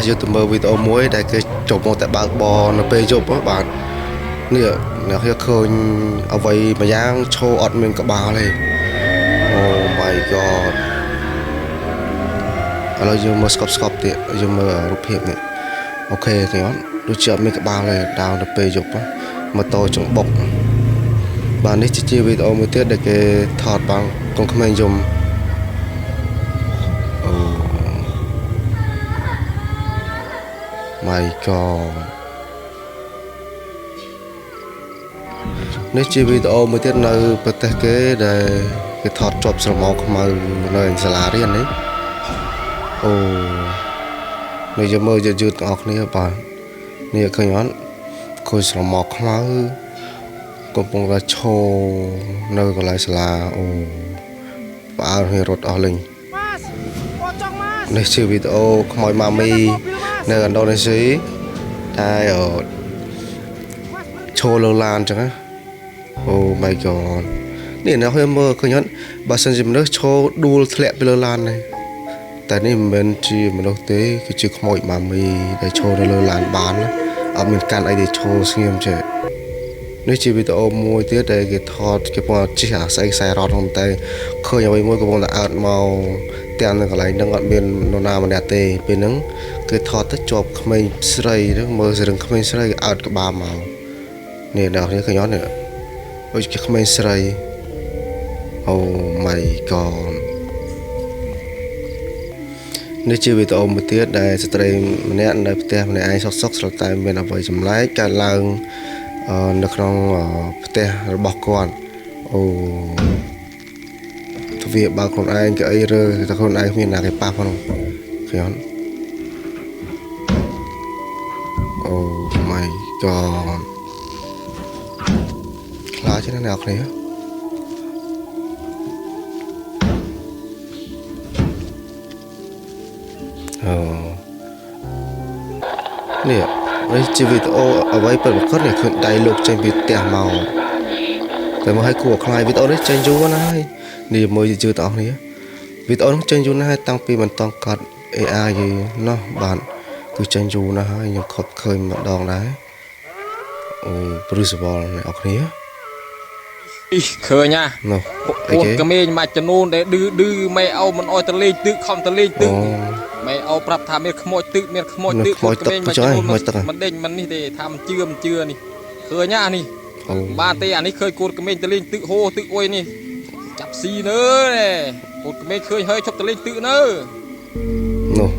យកទៅមើលវីដេអូមួយដែលគេចុះមកតែបើកបរនៅពេលយប់បាទនេះអ្នកខ្ញុំឃើញអ្វីមួយយ៉ាងឈោអត់មានក្បាលទេអូ my god ឥឡូវយើងមើលស្កប់ទៀតយើងមើលរូបភាពនេះអូខេគេអត់ដូចជាអត់មានក្បាលទេដើរនៅពេលយប់ម៉ូតូចង្បុកបាទនេះជាវីដេអូមួយទៀតដែលគេថតបានកូនក្មេងយំអូ my god នេះជាវីដេអូមួយទៀតនៅប្រទេសគេដែលគេថតជាប់ស្រមោលខ្មៅនៅសាលារៀននេះអូនេះយើងមើលយឺតៗទាំងអស់គ្នាបាទនេះឃើញអត់ឃើញស្រមោលខ្មៅកំពុងតែឈរនៅកន្លែងសាលាអូផ្អើលគ្នារត់អស់លេងនេះជាវីដេអូខ្មោចម៉ាមីនៅឥណ្ឌូនេស៊ីតែឈរលើឡានអញ្ចឹងណាអូ my god នេះអ្នកខ្ញុំមើលឃើញអត់បើសិនជាមនុស្សឈរដួលធ្លាក់ពីលើឡាននេះតែនេះមិនមែនជាមនុស្សទេគឺជាខ្មោចម៉ាមីដែលឈរនៅលើឡានបានណាអត់មានកាន់អីទេឈរស្ងៀមចេះនេះជាវីដេអូមួយទៀតដែលគេថតគេពណ៌ជិះអាស្អីខ្សែរ៉កហ្នឹងតែឃើញអ្វីមួយកំពុងតែអើតមកទាំងនៅកន្លែងហ្នឹងអត់មាននរណាម្នាក់ទេពេលហ្នឹងគេថតទៅជាប់ក្មេងស្រីហ្នឹងមើលរឿងក្មេងស្រីអើតក្បាលមកនេះអ្នកនេះឃើញអត់នេះដូចជាក្មេងស្រីអូ my god នេះជាវីដេអូមួយទៀតដែលស្ត្រីម្នាក់នៅផ្ទះម្នាក់ឯងសុកស្រាប់តែមានអ្វីចម្លែកកើតឡើងនៅក្នុងផ្ទះរបស់គាត់អូទ្វារបើកខ្លួនឯងក៏អីរើតែខ្លួនឯងគ្មានណាគេប៉ះផងឃើញអត់អូ my god ខ្លាចណាស់អ្នកគ្នាអូនេះជាវីដេអូអ្វីពិតប្រាកដនេះឃើញដៃលោកចេញពីផ្ទះមកតែមកឲ្យគួរខ្លាយវីដេអូនេះចេញយូរណាស់ហើយនេះមើលយឺតៗទាំងអស់គ្នាវីដេអូនេះចេញយូរណាស់ហើយតាំងពីមិនតង់កាត់ AI យីណោះបាទគឺចេញយូរណាស់ហើយខ្ញុំខត់ឃើញម្ដងដែរអូព្រឹសវល់អ្នកនរគ្នាឃើញណាពួកក្មេងមួយចំនួនដែលឌឺម៉ែអោមិនអោយទៅលេងទឹកខំទៅលេងទឹកម៉ែអោប្រាប់ថាមានខ្មោចទឹកមានខ្មោចទឹកក្មេងមួយចំនួនមិនដេញមិននេះទេថាមិនជឿនេះឃើញណានេះបាទទេអានេះឃើញកូនក្មេងទៅលេងទឹកហូរទឹកអុយនេះចាប់ស៊ីនើកូនក្មេងឃើញហើយឈប់ទៅលេងទឹកនើនោះ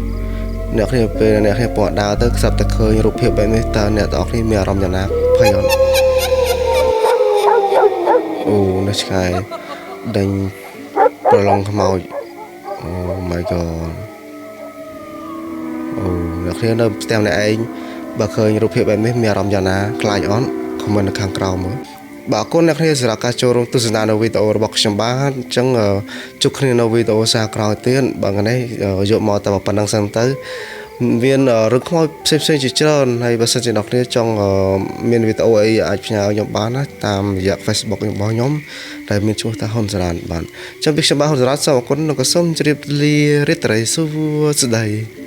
អ្នកគ្នាពេលអ្នកគ្នាពណ៌ដើរទៅស្រាប់តែឃើញរូបភាពបែបនេះតើអ្នកទាំងអស់គ្នាមានអារម្មណ៍យ៉ាងណាភ័យអត់អូនៅឆ្ងាយដេញប្រឡងខ្មោចអូ my god អូអ្នកគ្នានៅផ្ទះម្នាក់ឯងបើឃើញរូបភាពបែបនេះមានអារម្មណ៍យ៉ាងណាខ្លាចអត់ខមមិននៅខាងក្រោមមើលបាទអរគុណអ្នកគ្នាសម្រាប់ការចូលរួមទស្សនានៅវីដេអូរបស់ខ្ញុំបាទអញ្ចឹងជួបគ្នានៅវីដេអូសារក្រោយទៀតបើថ្ងៃនេះយកមកតែប៉ុណ្្នឹងសិនទៅមានរឿងខ្មោចផ្សេងជាច្រើនហើយបើសិនជាអ្នកគ្នាចង់មានវីដេអូអីអាចផ្ញើខ្ញុំបានណាតាមរយៈ Facebook របស់ខ្ញុំដែលមានឈ្មោះថាហ៊ុនសារ៉ានបាទអញ្ចឹងពីខ្ញុំបាទហ៊ុនសារ៉ានសូមអរគុណនិងក៏សូមជម្រាបលារាត្រីសួស្តី